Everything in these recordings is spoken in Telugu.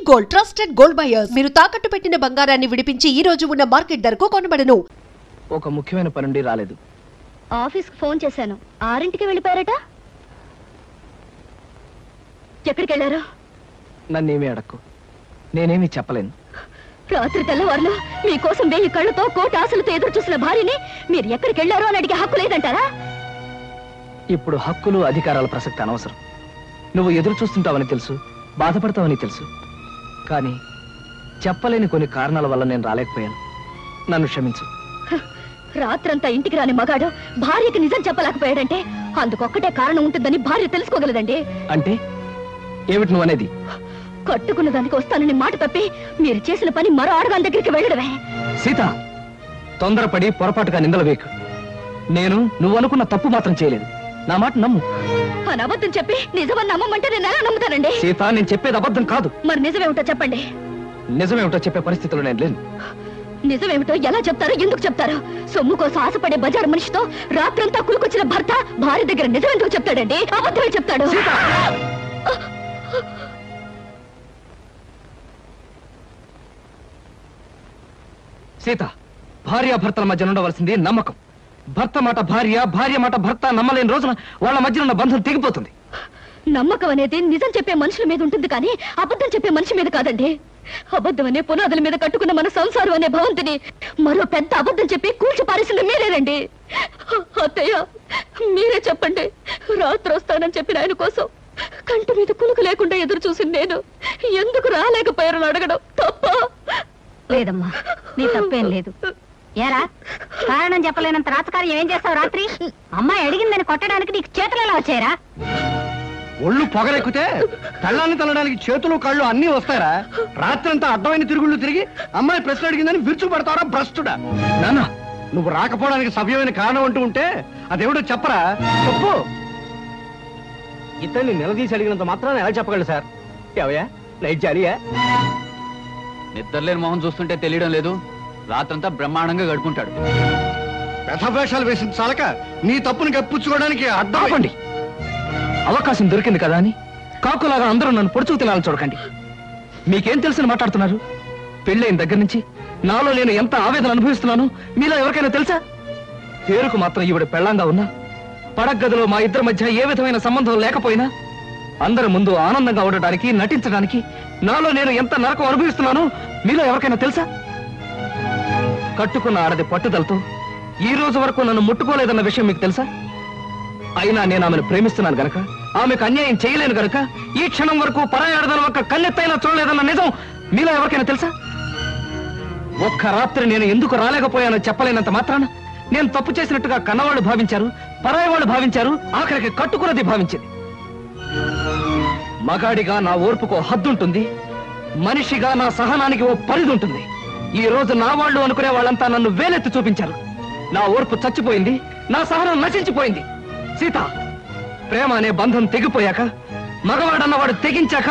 గోల్డ్ ట్రస్టెడ్ గోల్డ్ బయర్స్ మీరు తాకట్టు పెట్టిన బంగారాన్ని విడిపించి ఈ రోజు ఉన్న మార్కెట్ ధరకు కొనబడను. ఒక ముఖ్యమైన పని నుండి రాలేదు. ఆఫీస్ కి ఫోన్ చేశాను. 6ంటికి వెళ్ళిపోయారట. ఎక్కడికి వెళ్ళారు? నన్నేమీ అడక్కు, నేనేమీ చెప్పలేను. రాత్రి తెల్లవారులు మీకోసం 1000 కళ్ళతో కోటి ఆశలతో ఎదురు చూసిన భార్యని మీరు ఎక్కడికి వెళ్ళారో అని అడిగే హక్కు లేదంటారా? ఇప్పుడు హక్కులు అధికారాల ప్రసక్తి అనవసరం. నువ్వు ఎదురు చూస్తుంటావని తెలుసు, బాధపడతావని తెలుసు. కానీ చెప్పలేని కొన్ని కారణాల వల్ల నేను రాలేకపోయాను. నన్ను క్షమించు. రాత్రంతా ఇంటికి రాని మగాడు భార్యకి నిజం చెప్పలేకపోయాడంటే అందుకొక్కటే కారణం ఉంటుందని భార్య తెలుసుకోగలదండి. అంటే ఏమిటి నువ్వు అనేది? కట్టుకున్న దానికి వస్తానని మాట తప్పి మీరు చేసిన పని మరో ఆడదాని దగ్గరికి వెళ్ళడమే. సీత, తొందరపడి పొరపాటుగా నిందలు వేయకు. నేను నువ్వు అనుకున్న తప్పు మాత్రం చేయలేదు. నా మాట నమ్ము. అని అబద్ధం చెప్పి నిజమని నమ్మమంటే నేను ఎలా నమ్ముతానండి? సీత, నేను చెప్పేది అబద్ధం కాదు. మరి నిజమేమిటో చెప్పండి. నిజమేమిటో చెప్పే పరిస్థితిలో నేను లేను. నిజమేమిటో ఎలా చెప్తారో, ఎందుకు చెప్తారో? సొమ్ము కోసం ఆశపడే బజారు మనిషితో రాత్రంతా కులుకొచ్చిన భర్త భార్య దగ్గర నిజం ఎందుకు చెప్తాడండి? అబద్ధమే చెప్తాడు. సీత, భార్యాభర్తల మధ్య ఉండవలసింది నమ్మకం. భర్త మాట భార్య, భార్య మాట భర్త నమ్మలేని రోజున వాళ్ళ మధ్య ఉన్న బంధం తెగిపోతుంది. నమ్మకం అనేది నిజం చెప్పే మనుషుల మీద ఉంటుంది కానీ అబద్ధం చెప్పే మనిషి మీద కాదండి. అబద్ధం అనే పునాదుల మీద కట్టుకున్న మన సంసారం అనే భవంతిని మరో పెద్ద అబద్ధం చెప్పి కూల్చి పారేసింది మీరేనండి. అత్తయ్య, మీరే చెప్పండి. రాత్రి వస్తానని చెప్పిన ఆయన కోసం కంటి మీద కులుకు లేకుండా ఎదురు చూసింది నేను ఎందుకు రాలేకపోయారని అడగడం తప్ప? లేదమ్మా, నీ తప్పేం లేదు. ఏరా, కారణం చెప్పలేనంత రాజకార్యం ఏం చేస్తావు? రాత్రి అమ్మాయి అడిగిందని కొట్టడానికి నీకు చేతులు ఎలా వచ్చాయరా? ఒళ్ళు పొగరెక్కితే కళ్ళాన్ని తల్లడానికి చేతులు కళ్ళు అన్నీ వస్తారా? రాత్రంతా అడ్డమైన తిరుగుళ్ళు తిరిగి అమ్మాయి ప్రశ్న అడిగిందని విరుచుపడతారా భ్రష్టుడా? నాన్న, నువ్వు రాకపోవడానికి సవ్యమైన కారణం అంటూ ఉంటే అదేమిటో చెప్పరా? చెప్పు. ఇతన్ని నిలదీసి అడిగినంత మాత్రాన్ని ఎలా చెప్పగలరు సార్? ఎవయా నైట్ జాలియా? నిద్రలేని మొహం చూస్తుంటే తెలియడం లేదు. రాత్రంతా బ్రహ్మాండంగా గడుపుకుంటాడు. వ్యధవేషాలు వేసిన చాలక నీ తప్పుని కప్పించుకోవడానికి అడ్డాపండి. అవకాశం దొరికింది కదా అని కాకులాగా అందరూ నన్ను పొడుచుకు తినాలని చూడకండి. మీకేం తెలుసని మాట్లాడుతున్నారు? పెళ్ళైన దగ్గర నుంచి నాలో నేను ఎంత ఆవేదన అనుభవిస్తున్నాను మీలో ఎవరికైనా తెలుసా? పేరుకు మాత్రం ఈవిడ పెళ్ళంగా ఉన్నా, పడగదిలో మా ఇద్దరి మధ్య ఏ విధమైన సంబంధం లేకపోయినా అందరి ముందు ఆనందంగా ఉండడానికి, నటించడానికి నాలో నేను ఎంత నరకం అనుభవిస్తున్నానో మీలో ఎవరికైనా తెలుసా? కట్టుకున్న ఆడది పట్టుదలతో ఈ రోజు వరకు నన్ను ముట్టుకోలేదన్న విషయం మీకు తెలుసా? అయినా నేను ఆమెను ప్రేమిస్తున్నాను గనక, ఆమెకు అన్యాయం చేయలేను గనక ఈ క్షణం వరకు పరాయి ఆడదాని ఒక్క కన్నెత్తైనా చూడలేదన్న నిజం మీలో ఎవరికైనా తెలుసా? ఒక్క రాత్రి నేను ఎందుకు రాలేకపోయానో చెప్పలేనంత మాత్రాన నేను తప్పు చేసినట్టుగా కన్నవాళ్ళు భావించారు, పరాయి వాళ్ళు భావించారు, ఆఖరికి కట్టుకున్నది భావించింది. మగాడిగా నా ఓర్పుకో హద్దుంటుంది, మనిషిగా నా సహనానికి ఓ పరిధి ఉంటుంది. ఈ రోజు నా వాళ్ళు అనుకునే వాళ్ళంతా నన్ను వేలెత్తి చూపించారు. నా ఓర్పు చచ్చిపోయింది, నా సహనం నశించిపోయింది. సీత, ప్రేమ అనే బంధం తెగిపోయాక, మగవాడన్నవాడు తెగించాక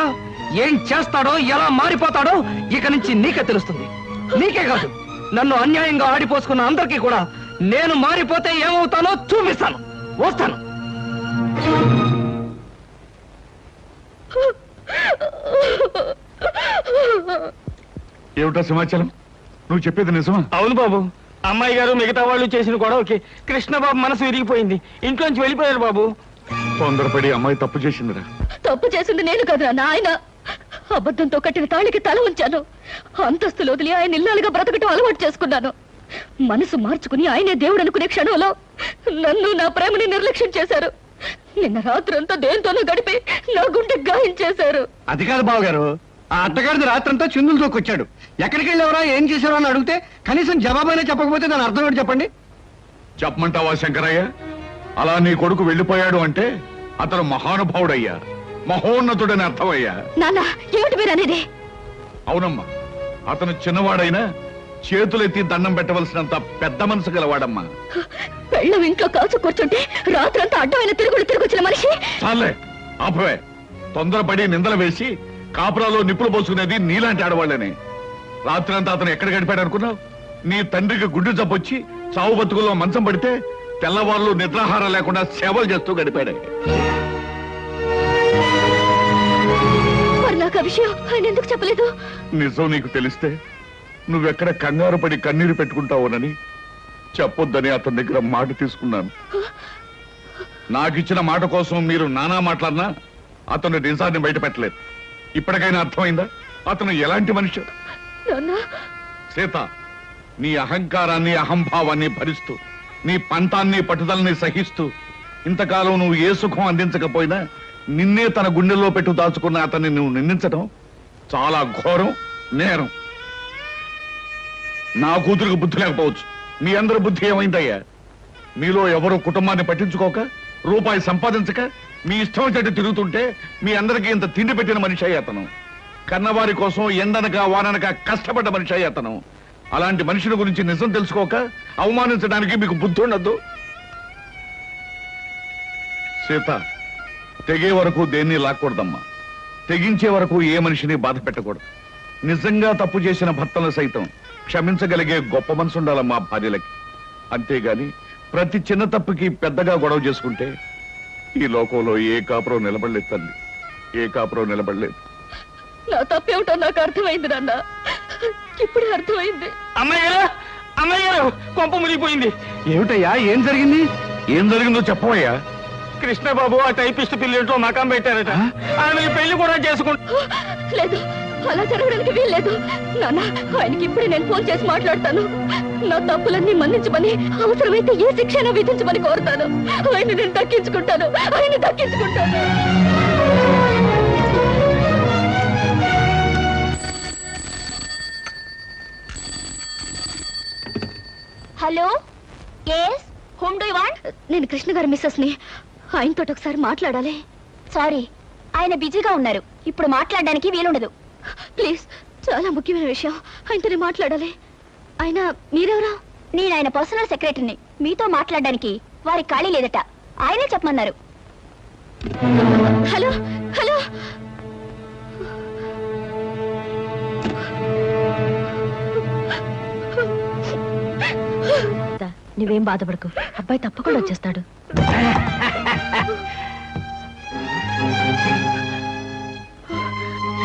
ఏం చేస్తాడో, ఎలా మారిపోతాడో ఇక నుంచి నీకే తెలుస్తుంది. నీకే కాదు, నన్ను అన్యాయంగా ఆడిపోసుకున్న అందరికీ కూడా నేను మారిపోతే ఏమవుతానో చూపిస్తాను. వస్తాను. ఏమిటా సమాచారం? నువ్వు చెప్పేది నిజమా? అవును బాబు, అమ్మాయి గారు మిగతా వాళ్ళు చేసిన గొడవకి కృష్ణబాబు మనసు విరిగిపోయింది. ఇంట్లోంచి వెళ్ళిపోయారు బాబు. తొందరపడి అమ్మాయి తప్పు చేసిందిరా. తప్పు చేసింది నేను కదరా నాయన. అబద్ధంతో కట్టిన తాళికి తల ఉంచాను. అంతస్తులు వదిలి ఆయన ఇల్లాలుగా బ్రతకటం అలవాటు చేసుకున్నాను. మనసు మార్చుకుని ఆయనే దేవుడు అనుకునే క్షణంలో నన్ను, నా ప్రేమని నిర్లక్ష్యం చేశారు. నిన్న రాత్రంతా దేంతోనూ గడిపి నా గుండె గాయం చేశారు. అది కాదు బావగారు, ఆ అత్తగారిది రాత్రంతా చిందులు తోకొచ్చాడు. ఎక్కడికి వెళ్ళేవరా, ఏం చేశారో అని అడిగితే కనీసం జవాబైనా చెప్పకపోతే దాని అర్థం ఏంటి చెప్పండి? చెప్పమంటావా శంకరయ్య? అలా నీ కొడుకు వెళ్ళిపోయాడు అంటే అతను మహానుభావుడయ్యా, మహోన్నతుడని అర్థమయ్యా. నాన్న, ఏమిటి మీరు అనేది? అవునమ్మా, అతను చిన్నవాడైనా చేతులెత్తి దండం పెట్టవలసినంత పెద్ద మనసు గలవాడమ్మా. పెళ్ళం ఇంట్లో కాచు కూర్చుంటే రాత్రంతా అడ్డమైన తిరుగుచ్చిన మనిషి. చాలే, ఆపవే. తొందరపడి నిందలు వేసి కాపురాలో నిప్పులు పోసుకునేది నీలాంటి ఆడవాళ్ళనే. రాత్రంతా అతను ఎక్కడ గడిపాడు అనుకున్నావు? నీ తండ్రికి గుడ్డు జబ్బొచ్చి చావు బతుకుల్లో మంచం పడితే తెల్లవాళ్ళు నిద్రాహారం లేకుండా సేవలు చేస్తూ గడిపాడే. నాకు విషయం ఆయన ఎందుకు చెప్పలేదు? నిజం నీకు తెలిస్తే నువ్వెక్కడ కంగారు పడి కన్నీరు పెట్టుకుంటావునని చెప్పొద్దని అతని దగ్గర మాట తీసుకున్నాను. నాకిచ్చిన మాట కోసం మీరు నానా మాట్లాడినా అతను నిజాన్ని బయట పెట్టలేదు. ఇప్పటికైనా అర్థమైందా అతను ఎలాంటి మనిషి? సీత, నీ అహంకారాన్ని అహంభావాన్ని భరిస్తూ నీ పంతాన్ని పట్టుదలని సహిస్తూ ఇంతకాలం నువ్వు ఏ సుఖం అందించకపోయినా నిన్నే తన గుండెల్లో పెట్టు దాచుకున్న అతన్ని నువ్వు నిందించడం చాలా ఘోరం, నేరం. నా కూతురికి బుద్ధి లేకపోవచ్చు, మీ అందరి బుద్ధి ఏమైందయ్యా? మీలో ఎవరు కుటుంబాన్ని పట్టించుకోక రూపాయి సంపాదించక మీ ఇష్టం చెట్టు తిరుగుతుంటే మీ అందరికీ ఇంత తిండి పెట్టిన మనిషి అయ్యి అతను. కన్నవారి కోసం ఎండనక వాననక కష్టపడ్డ మనిషి అయ్యి అతను. అలాంటి మనిషిని గురించి నిజం తెలుసుకోక అవమానించడానికి మీకు బుద్ధి ఉండద్దు. సీత, తెగే వరకు దేన్ని లాక్కూడదమ్మా. తెగించే వరకు ఏ మనిషిని బాధ పెట్టకూడదు. నిజంగా తప్పు చేసిన భర్తలను సైతం క్షమించగలిగే గొప్ప మనసు ఉండాలమ్మా భార్యలకి. అంతేగాని ప్రతి చిన్న తప్పుకి పెద్దగా గొడవ చేసుకుంటే ఈ లోకంలో ఏ కాపురం నిలబడలేదు తల్లి, ఏ కాపురం నిలబడలేదు. నా తప్పేమిటో నాకు అర్థమైంది నాన్న, ఇప్పుడే అర్థమైంది. అమ్మయ్యారు కొంప మునిగిపోయింది. ఏమిటయ్యా, ఏం జరిగింది? ఏం జరిగిందో చెప్పవయ్యా. కృష్ణబాబు ఆ టైపిస్ట్ పిల్లింట్లో మకాం పెట్టారట. ఆమె పెళ్లి కూడా చేసుకుంటా. లేదు, అలా జరగడానికి వీల్లేదు నాన్న. ఆయనకి ఇప్పుడే నేను ఫోన్ చేసి మాట్లాడతాను. నా తప్పులన్నీ మన్నించమని, అవసరమైతే ఏ శిక్షణ విధించమని కోరుతాను. ఆయన నేను దక్కించుకుంటాను, ఆయన దక్కించుకుంటాను. Hello, yes, whom do you want? నేను కృష్ణ గారి మిస్సెస్ ని. ఆయనతో ఒకసారి మాట్లాడాలి. సారీ, ఆయన బిజీగా ఉన్నారు, ఇప్పుడు మాట్లాడడానికి వీలుండదు. ప్లీజ్, చాలా ముఖ్యమైన విషయం, ఆయనతోనే మాట్లాడాలి. ఆయన మీరెవరా? నేను ఆయన పర్సనల్ సెక్రటరీని. మీతో మాట్లాడడానికి వారి ఖాళీ లేదట, ఆయనే చెప్పమన్నారు. హలో హలో, నువ్వేం బాధపడకు, అబ్బాయి తప్పకుండా వచ్చేస్తాడు.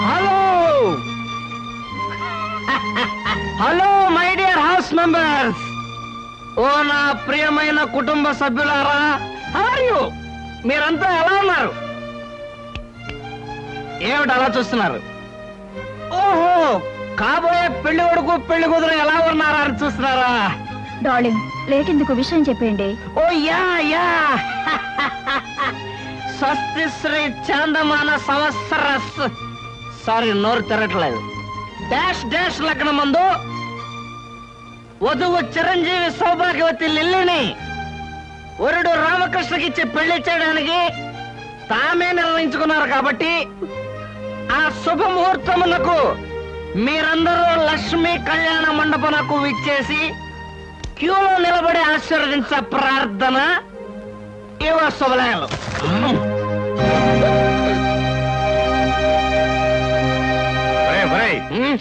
Hello hello my dear house members, ఓ నా ప్రియమైన కుటుంబ సభ్యులారా, హౌ ఆర్ యు? మీరంతా ఎలా ఉన్నారు? ఏమిటి అలా చూస్తున్నారు? ఓహో, కాబోయే పెళ్లి కొడుకు పెళ్లి కూతురు ఎలా ఉన్నారా అని చూస్తున్నారా? డార్లింగ్, లేట్ ఎందుకు, విషయం చెప్పండి. ఓ యా యా స్వస్తి శ్రీ చాందమాన సంవత్సరస్, సారీ నోరు తిరగట్లేదు, డాష్ డాష్ లగ్నం ముందు వధువు చిరంజీవి సౌభాగ్యవతి లిల్లిని వరుడు రామకృష్ణకిచ్చి పెళ్లి చేయడానికి తామే నిర్ణయించుకున్నారు. కాబట్టి ఆ శుభముహూర్తమునకు మీరందరూ లక్ష్మీ కళ్యాణ మండపమునకు విచ్చేసి క్యూలో నిలబడి ఆశీర్వదించ ప్రార్థన. ఇవ శుభలేలు.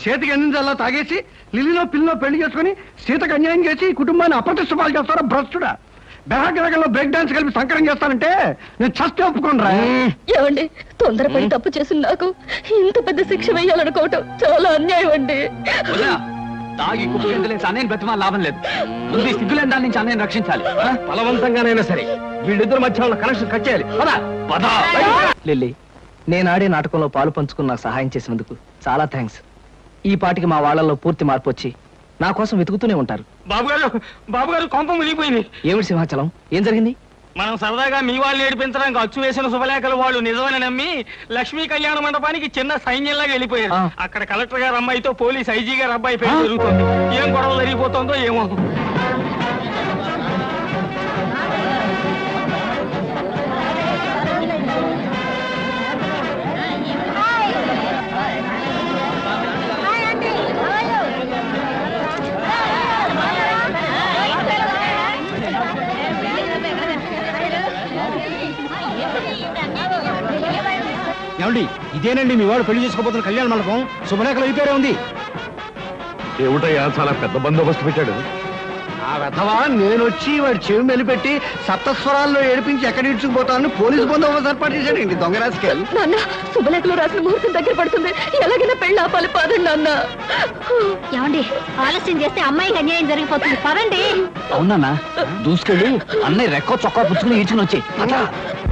చేతికి అందించాలా తాగేసి లిల్లిలో పిల్లిలో పెళ్లి చేసుకుని సీతకు అన్యాయం చేసి కుటుంబాన్ని అప్రతిష్ట పాలు చేస్తారా భ్రష్టుడా? బెహగ్రగంలో బ్రేక్ డాన్స్ కలిపి సంకరం చేస్తానంటే నేను చస్తే ఒప్పుకోనరా. ఏమండి, తొందరపడి తప్పు చేసి నాకు ఇంత పెద్ద శిక్ష వేయాలనుకోవటం చాలా అన్యాయం అండి. తాగి కుప్పలేసి అన్నయ్యని బ్రతిమాల లాభం లేదు. ముందు సిగ్గులేని దాని నుంచి అన్నయ్యని రక్షించాలి. బలవంతంగానైనా సరే వీళ్ళిద్దరు మధ్య ఉన్న కనెక్షన్ కట్ చేయాలి. లిల్లీ, నేను ఆడే నాటకంలో పాలు పంచుకుని నాకు సహాయం చేసినందుకు చాలా థ్యాంక్స్. ఈ పాటికి మా వాళ్ళలో పూర్తి మార్పు వచ్చి నా కోసం వెతుకుతూనే ఉంటారు. బాబుగారు కొంప మునిగిపోయింది. ఏమిటి సింహాచలం, ఏం జరిగింది? మనం సరదాగా మీ వాళ్ళు ఏడిపించడానికి అచ్చు వేసిన శుభలేఖలు వాళ్ళు నిజమని నమ్మి లక్ష్మీ కళ్యాణ మండపానికి చిన్న సైన్యంలాగా వెళ్ళిపోయారు. అక్కడ కలెక్టర్ గారు అమ్మాయితో పోలీస్ ఐజీ గారు అబ్బాయి పెళ్లి జరుగుతుంది. ఏం గొడవ జరిగిపోతుందో ఏమో. ఏమండి, ఇదేనండి మీ వాడు పెళ్లి చేసుకోబోతున్న కళ్యాణ మండపం. శుభలేఖలు అయిపోయారే ఉంది. ఏమిటయ్యా, చాలా పెద్ద బందోబస్తు పెట్టాడు. ఆ వెధవా నేను వచ్చి వాడి చెవి మెలిపెట్టి సప్తస్వరాల్లో ఏడిపించి ఎక్కడ ఇడ్చుకుపోతాను పోలీసు బందోబస్తు ఏర్పాటు చేశాడండి దొంగ రాజకీయాలు. నాన్న శుభలేఖలో రాసిన ముహూర్తం దగ్గర పడుతుంది, ఎలాగైనా పెళ్ళి ఆపాలి, పదండి నాన్న. ఏమండి ఆలస్యం చేస్తే అమ్మాయికి అన్యాయం జరిగిపోతుంది, పదండి. అవునా దూసుకెళ్ళి అన్నయ్య రెక్కో చొక్కా పుచ్చుకుని ఈడ్చుకుని వచ్చి అట్లా.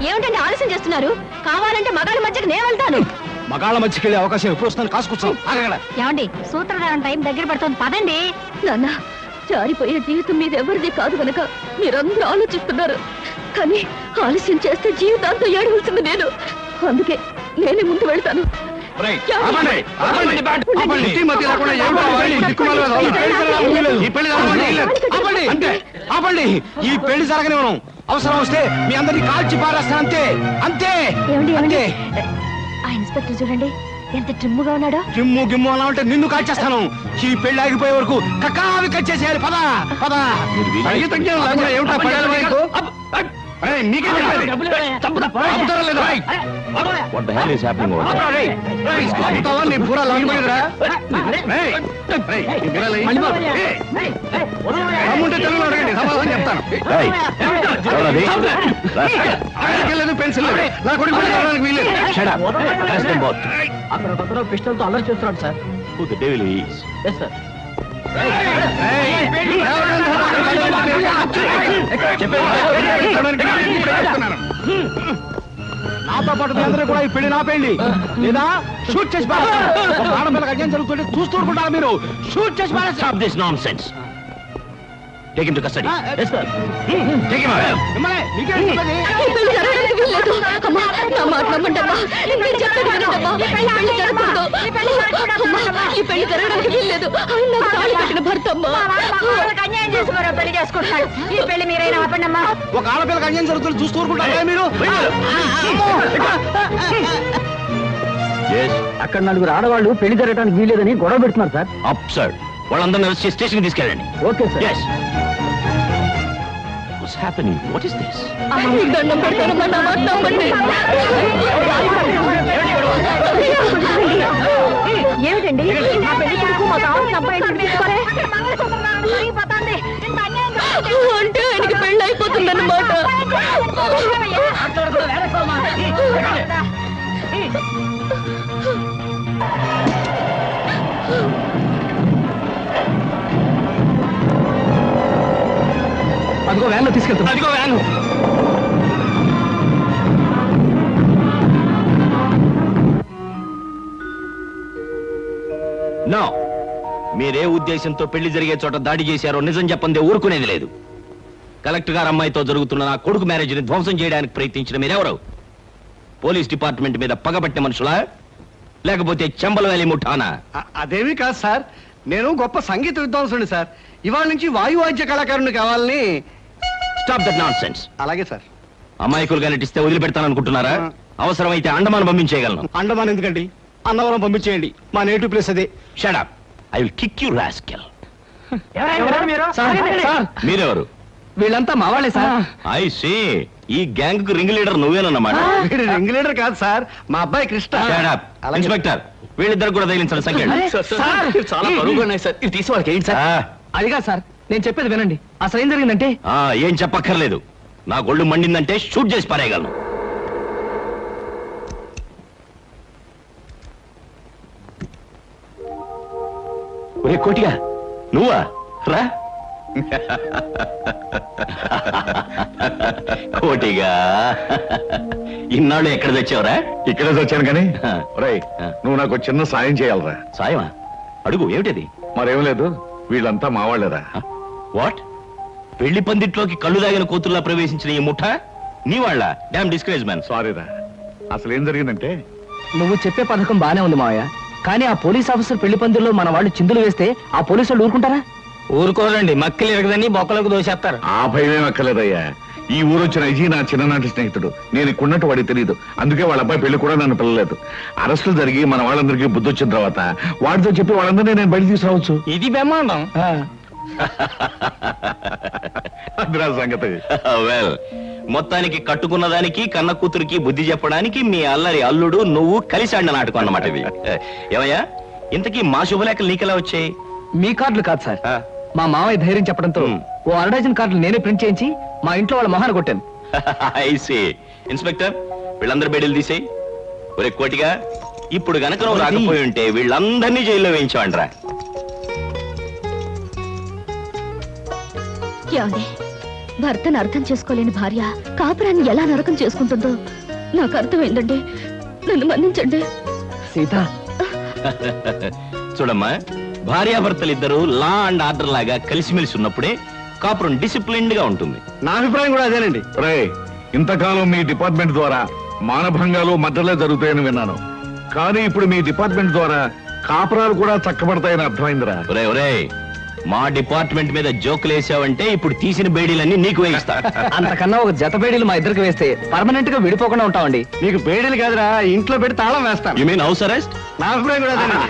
ఏమిటండి ఆలస్యం చేస్తున్నారు? కావాలంటే మగాళ్ళ మధ్యకి నేను వెళ్తాను. మగాళ్ళ మధ్యకి వెళ్ళే అవకాశం ఎప్పుడు వస్తుందని కాసుకొచ్చాం. ఏమండి సూత్రధారం టైం దగ్గర పడుతుంది, పదండి. నాన్న జారిపోయే జీవితం మీద ఎవరిది కాదు కనుక మీరందరూ ఆలోచిస్తున్నారు, కానీ ఆలస్యం చేస్తే జీవితాంతం ఏడవలసింది నేను. అందుకే నేనే ముందు వెళ్తాను. ఈ పెళ్లి జరగనివ్వను. అవసరం వస్తే మీ అందరినీ కాల్చి పారేస్తాను, అంతే అంతే. ఏమండి ఆ ఇన్స్పెక్టర్ చూడండి ఎంత ట్రిమ్ముగా ఉన్నాడో. గిమ్ము గిమ్ము అలా ఉంటే నిన్ను కాల్చేస్తాను. ఈ పెళ్లి ఆగిపోయే వరకు కక్కావి కట్ చేసేయాలి. పద పద. ఏమిటా పడాలి వైపు? మీకే నీ పూరా లాగుపోయిరా అమ్ముంటే తెలుగులో అడగండి, సమాధానం చెప్తాను. లేదు పెన్సిల్ లేదు, నా కొడుకు వీలేదు. అక్కడ పిస్టల్ తో అల్లరి చేస్తున్నాడు సార్. నాతో పాటు అందరూ కూడా ఈ పెళ్లి నా పెళ్లి లేదా షూట్ చేసి ఆడపిల్లకి అన్యాయం జరుగుతుంటే చూస్తూ ఉంటారు మీరు. షూట్ చేసి Stop this nonsense. Take him to custody. Yes, sir. Take him out. ఈ పెళ్లి జరగడానికి వీల్లేదు. అమ్మా నా మాట నమ్మండమ్మా, నేను చెప్పేది వినండమ్మా. ఈ పెళ్లి జరగకూడదు. అమ్మా ఈ పెళ్లి జరగడానికి వీల్లేదు. ఆయన నాకు తాళి కట్టిన భర్త అమ్మా. అన్యాయం చేసి మరో పెళ్లి చేసుకుంటాడు. ఈ పెళ్లి మీరైనా ఆపండమ్మా. ఒక ఆడపిల్లకి అన్యాయం జరుగుతుంది చూస్తూ ఊరుకుంటారా మీరు? Yes. అక్కడ నలుగురు ఆడవాళ్ళు పెళ్లి జరగడానికి వీల్లేదని గొడవ పెడుతున్నారు సార్. Absurd. వాళ్ళందరినీ వచ్చి స్టేషన్ తీసుకెళ్ళండి. Okay sir. Yes. What's happening? What is this? మీకు దండం పెడతానమ్మా, నా మాట నమ్మండి. ఏమిటండి మా పెళ్లి కొడుకు మా కావాల్సిన అబ్బాయి అంటే ఆయనకి పెళ్లి అయిపోతుందన్నమాట. అదిగో వ్యాన్లో తీసుకెళ్తాం. అదిగో వ్యాను. No. మీరే ఉద్దేశంతో పెళ్లి జరిగే చోట దాడి చేశారో నిజం చెప్పందే ఊరుకునేది లేదు. కలెక్టర్ గారు అమ్మాయితో జరుగుతున్న నా కొడుకు మ్యారేజ్ని ధ్వంసం చేయడానికి ప్రయత్నించిన మీరెవరు? పోలీస్ డిపార్ట్మెంట్ మీద పగబట్టిన మనుషులా లేకపోతే చెంబల వ్యాలీ ముఠానా? అదేమీ కాదు సార్, నేను గొప్ప సంగీత విద్వాంసుని సార్. ఇవాళ నుంచి వాయువాద్య కళాకారుని కావాలని. Stop that nonsense. అలాగే సార్. అమాయకులుగా నటిస్తే వదిలిపెడతాననుకుంటున్నారా? అవసరమైతే అండమాన్ పంపించేయగలను. అండమాన్ ఎందుకండి, అన్నవరం పంపించేయండి. మా నేటివ్ ప్లేస్ అదే. Shut up. I will kick you rascal. మీరెవరు? వీళ్ళంతా మా వాళ్ళే సార్. I see. ఈ గ్యాంగ్ కు రింగ్ లీడర్ నువ్వేనన్నమాట. వీడు రింగ్ లీడర్ కాదు సార్, మా అబ్బాయి కృష్ణ. Shut up. ఇన్స్పెక్టర్ వీళ్ళిద్దరు కూడా తగిలించండి సంఖ్య. చాలా బరువుగా ఉన్నాయి సార్, ఇది తీసి వాళ్ళకి ఏంటి సార్? అదిగా సార్, నేను చెప్పేది వినండి. అసలు ఏం జరిగిందంటే ఏం చెప్పక్కర్లేదు. నా గొళ్ళు మండిందంటే షూట్ చేసి పారేయగలను. ఒరే కోటిగా నువ్వా? రా. కోటిగా ఇన్నాళ్ళు ఎక్కడ తెచ్చావురా? ఇక్కడే వచ్చాను కానీ రేయ్, నువ్వు నాకు చిన్న సాయం చేయాలరా. సాయమా? అడుగు. ఏమిటది? మరేం లేదు, వీళ్ళంతా మా వాళ్ళేరా. వాట్? పెళ్లి పందిట్లోకి కళ్ళు దాగిన కూతుర్లా ప్రవేశించిన ఈ ముఠ నీ వాళ్ళ? Damn discourage man. సారీరా, అసలు ఏం జరిగిందంటే నువ్వు చెప్పే పథకం బానే ఉంది మావయ్య, కానీ ఆ పోలీస్ ఆఫీసర్ పెళ్లి పందిరిలో మన వాళ్ళు చిందులు వేస్తే ఆ పోలీసు వాళ్ళు ఊరుకుంటారా? ఊరుకోరండి, మక్కలు ఎరగదని బొక్కలకు దోసేస్తారు. ఆ భయమేం అక్కర్లేదయ్యా. ఈ ఊరొచ్చిన అజీ నా చిన్ననాటి స్నేహితుడు. నేను ఇక్కడున్నట్టు వాడికి తెలియదు, అందుకే వాళ్ళ అబ్బాయి పెళ్లి కూడా నన్ను పిల్లలేదు. అరెస్టులు జరిగి మన వాళ్ళందరికీ బుద్ధి వచ్చిన తర్వాత వాడితో చెప్పి వాళ్ళందరినీ నేను బయట తీసుకురావచ్చు. ఇది బ్రహ్మాండం. అదిరా సంగతి. వెల్, మొత్తానికి కట్టుకున్న దానికి కన్న కూతురికి బుద్ధి చెప్పడానికి మీ అల్లరి అల్లుడు నువ్వు కలిసి ఆడిన నాటకం అన్నమాట ఇది. ఏమయ్యా, ఇంతకీ మా శుభలేఖలు నీకెలా వచ్చాయి? మీ కార్డులు కాదు సార్, మా మావయ్య ధైర్యం చెప్పడంతో ఓ అరడజన్ కార్డులు నేనే ప్రింట్ చేయించి మా ఇంట్లో వాళ్ళ మొహాన్ని కొట్టాను. ఐసీ ఇన్స్పెక్టర్, వీళ్ళందరూ బేడీలు తీసేయి. ఒరే కోటిగా, ఇప్పుడు గనక నువ్వు రాకపోయి ఉంటే వీళ్ళందరినీ జైల్లో వేయించావంట్రా. ఏమండి, భర్తను అర్థం చేసుకోలేని భార్య కాపురాన్ని ఎలా నరకం చేసుకుంటుందో నాకు అర్థమైందండి. నన్ను మన్నించండి. సీత, చూడమ్మా, భార్యాభర్తలిద్దరూ లా అండ్ ఆర్డర్ లాగా కలిసిమెలిసి ఉన్నప్పుడే కాపురం డిసిప్లిన్డ్ గా ఉంటుంది. నా అభిప్రాయం కూడా అదేనండి. రే, ఇంతకాలం మీ డిపార్ట్మెంట్ ద్వారా మానభంగాలు మద్దలే జరుగుతాయని విన్నాను, కానీ ఇప్పుడు మీ డిపార్ట్మెంట్ ద్వారా కాపురాలు కూడా చక్కబడతాయని అర్థమైందిరా. ఒరే ఒరే, మా డిపార్ట్మెంట్ మీద జోకులు వేసావంటే ఇప్పుడు తీసిన బేడీలన్నీ నీకు వేయిస్తా. అంతకన్నా ఒక జత బేడీలు మా ఇద్దరికి వేస్తే పర్మనెంట్ గా విడిపోకుండా ఉంటామండి. నీకు బేడీలు కాదురా, ఇంట్లో పెట్టి తాళం వేస్తాను. You mean house arrest? నా అభిప్రాయం కూడా అదేనండి.